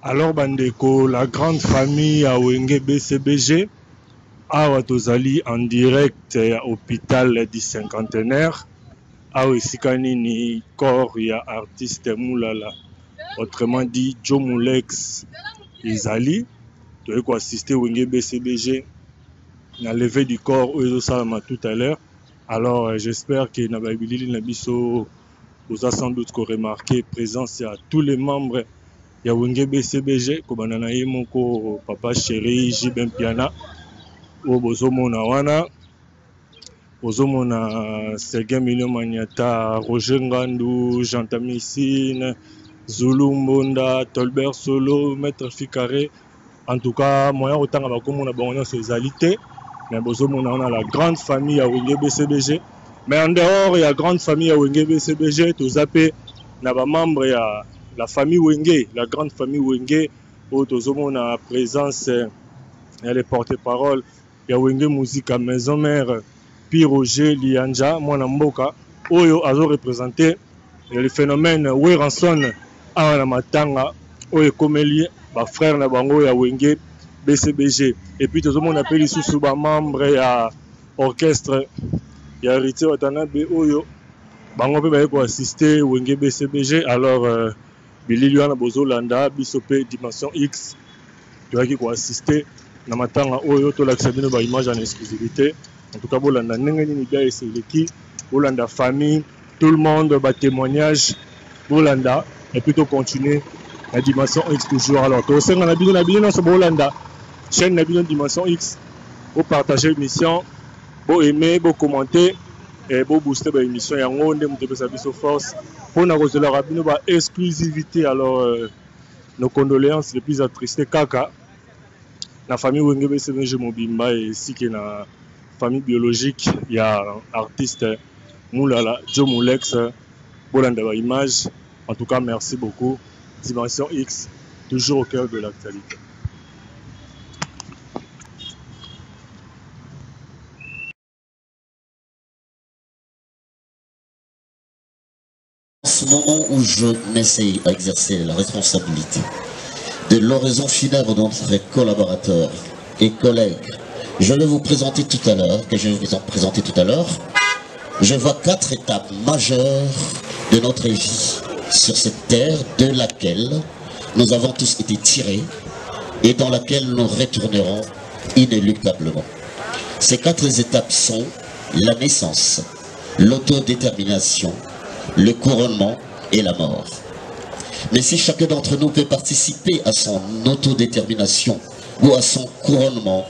Alors bandeko, la grande famille à Wenge BCBG, awa tozali en direct à hôpital du cinquantenaire, awa esikani ni corps ya artiste Moulala, autrement dit Joe Moulex Izali, tu as assisté Wenge BCBG na levée du corps Oezo Salama tout à l'heure. Alors j'espère que Nababilili Nabiso vous a sans doute remarqué présence à tous les membres ya Wenge BCBG kobana na ye moko papa chéri Jibem Piana o bozomona wana bozomona Serge Million Maniata, Roger Ngandou, Jean Tamissine, Zulu Mbonda, Tolbert Solo, Maître Ficaré. En tout cas moyen otanga bakomona bango nyonso ezali te, mais bozomona wana la grande famille ya Wenge BCBG. Mais en dehors ya grande famille ya Wenge BCBG toza pe na ba membre ya la famille Wenge, la grande famille Wenge, où tozomona présence et les porte-parole ya Wenge Musique à Maison Mère, puis Roger Lianja, Mwana Mboka, oyo azo représenter le phénomène Weranson à la Matanga, oyo komeli ba frère na bango ya Wenge BCBG. Et puis tozomona pe lisusu ba membre ya orchestre ya Héritier Watanabe oyo bango pe ba ko assister Wenge BCBG. Alors bilili wana bozolanda biso pe Dimension X toyaki ko assister na matanga oyo tolakisa bino ba image en exclusivité. En tout cas bolanda ndenge nini bia eseleki, bolanda famille, tout le monde ba témoignage bolanda, et puis to continuer la Dimension X toujours. Alors to senga na bino na so bolanda chaîne na bino Dimension X, pour partager l'émission, pour aimer, pour commenter et pour booster l'émission. Il y a un de force pour nous résoudre la exclusivité. Alors nos condoléances les plus attristées kaka la famille Wenge BCBG Mobimba et ainsi que la famille biologique. Il y a artiste Moulala Joe Moulex Bolanda image. En tout cas merci beaucoup. Dimension X toujours au cœur de l'actualité. Ce moment où je m'essaye à exercer la responsabilité de l'oraison funèbre de notre collaborateur et collègue, je vais vous présenter tout à l'heure, je vois 4 étapes majeures de notre vie sur cette terre de laquelle nous avons tous été tirés et dans laquelle nous retournerons inéluctablement. Ces 4 étapes sont la naissance, l'autodétermination, le couronnement et la mort. Mais si chacun d'entre nous peut participer à son autodétermination ou à son couronnement,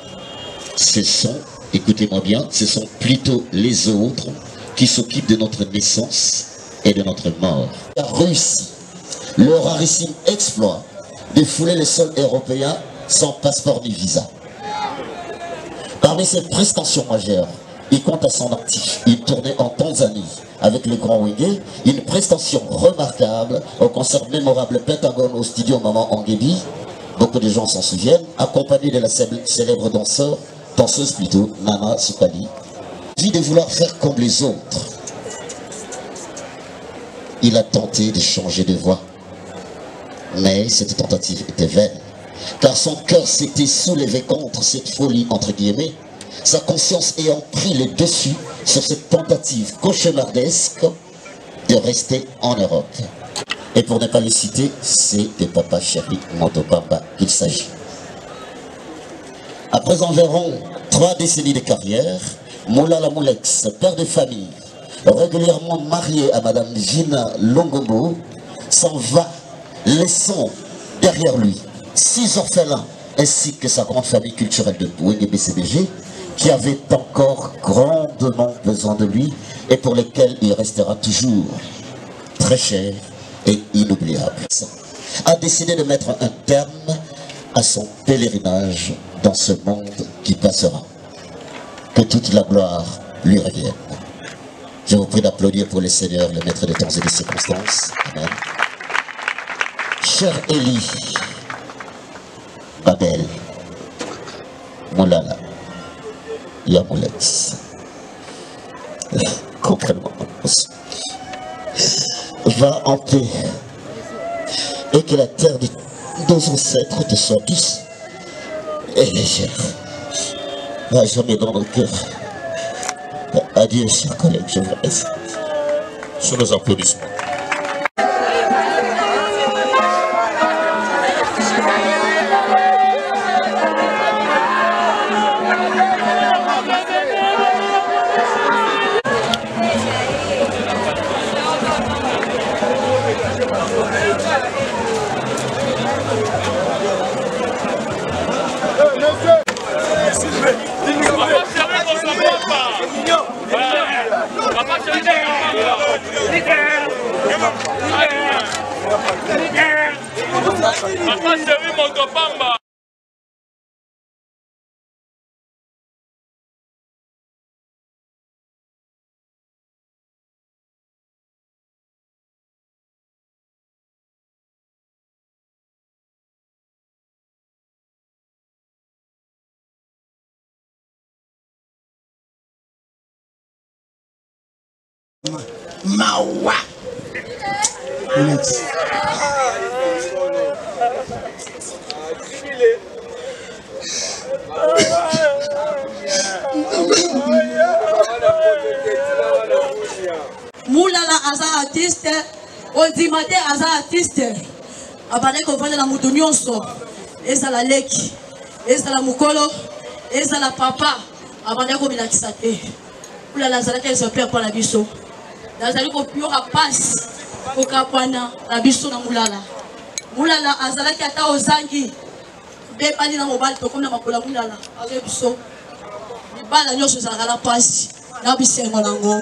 ce sont, écoutez-moi bien, ce sont plutôt les autres qui s'occupent de notre naissance et de notre mort. Il a réussi le rarissime exploit de fouler les sols européens sans passeport ni visa. Parmi ses prestations majeures, il compte à son actif une tournée en Tanzanie avec le grand Wenge, une prestation remarquable au concert mémorable Pentagone au studio Maman Angebi, beaucoup de gens s'en souviennent, accompagné de la célèbre danseuse plutôt, Nana Soukali. Puis de vouloir faire comme les autres, il a tenté de changer de voix, mais cette tentative était vaine, car son cœur s'était soulevé contre cette folie entre guillemets, sa conscience ayant pris le dessus sur cette tentative cauchemardesque de rester en Europe. Et pour ne pas le citer, c'est de Papa Chéri Motopamba qu'il s'agit. Après environ 3 décennies de carrière, Moulala Moulex, père de famille, régulièrement marié à Madame Gina Longombo, s'en va, laissant derrière lui 6 orphelins ainsi que sa grande famille culturelle de Wenge BCBG, qui avait encore grandement besoin de lui et pour lesquels il restera toujours très cher et inoubliable. A décidé de mettre un terme à son pèlerinage dans ce monde qui passera. Que toute la gloire lui revienne. Je vous prie d'applaudir pour le Seigneur, le maître des temps et des circonstances. Amen. Cher Élie, Babel, Moulala, Yamoulex, comprenez-moi, va en paix et que la terre de nos ancêtres te sont tous et légères, à jamais dans nos cœurs. Adieu, chers collègues, je vous laisse. Sur nos applaudissements. Mawa. Moulala aza artiste, Ondimate aza artiste. Abane kovanda na mutu nyonso. Ezala leki, ezala mukolo, ezala papa. Abane ko bilakisa te. Moulala azalaki exemplaire pour la biso. Nazali ko piora passe kokapwana na biso na Moulala. Moulala azalaki ata ozangi. Bebali na mobile to komna makola Moulala. Azo biso. Libala nyonso ezalaka na passe. Na bisengo nango.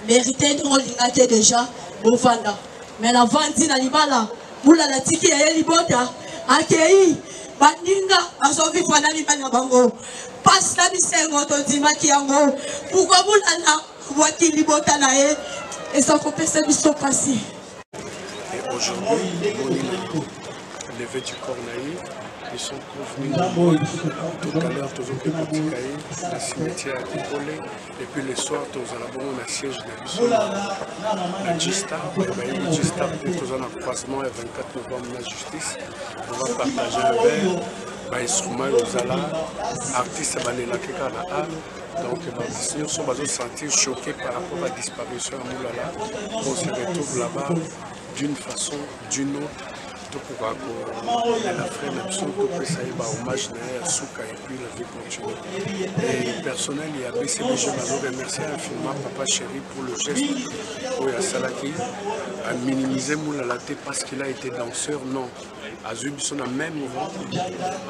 Mérité de l'ingate déjà au Vanda. Mais la vente na libala, moula la tiki ya libota, akei, bandinga, azovi fana libana bango. Passe la bisengo to dimaki yango. Pourquoi moula na wati libota na e, et ça compte se biso passi. Et aujourd'hui, levé du corps naïf, ils sont convenus tout à l'heure, tous au Pécoticaï, le cimetière à Kipolé, et puis le soir, tous à la bonne siège de Bissau, la Gista, le Gista, tous en croisement le 24 novembre, la justice. On va partager le verre, instrument aux alas, artistes balela keka na art. Donc, nous sommes sentis choqués par rapport à la disparition à Moulala. On se retrouve là-bas d'une façon, d'une autre. Pour la frère Napson, pour que ça ait hommage à Souka et puis la vie continue. Et personnel, il y a BCB, je veux remercier infiniment Papa Chéri pour le geste pour Salaki, à minimiser Moulala parce qu'il a été danseur. Non, Azum son même moment,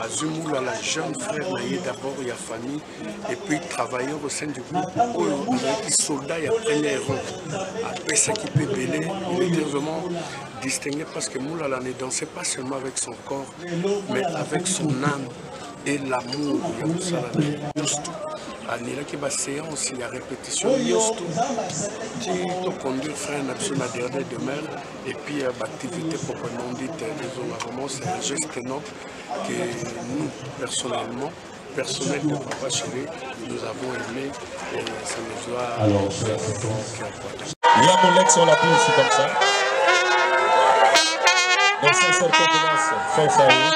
Azum Moulala, jeune frère, d'abord il y a famille, et puis travailleur au sein du groupe, il est soldat, il y a premier rang. Après ça qui peut bêler, il était vraiment distingué parce que Moulala ne dansait pas seulement avec son corps, mais avec son âme et l'amour. Juste à la séance, il y a répétition. Juste pour conduire frère Napson à dernière demeure et puis l'activité proprement dite vraiment c'est un geste noble que nous personnellement, personnel de Papa Chéri, nous avons aimé et ça nous doit. Alors, il y a mon ex, on l'appelle aussi comme ça. Dans cette circonstance, fin faillite.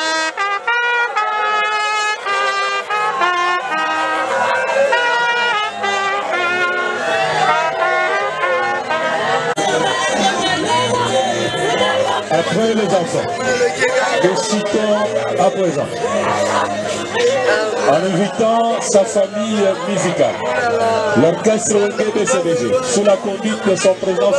Après les enfants, de citons à présent, en invitant sa famille musicale, l'orchestre BCBG, sous la conduite de son président.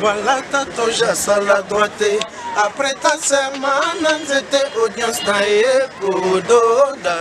Voilà tato jasala droite. Après ta semaine, c'était audience na ye kododa.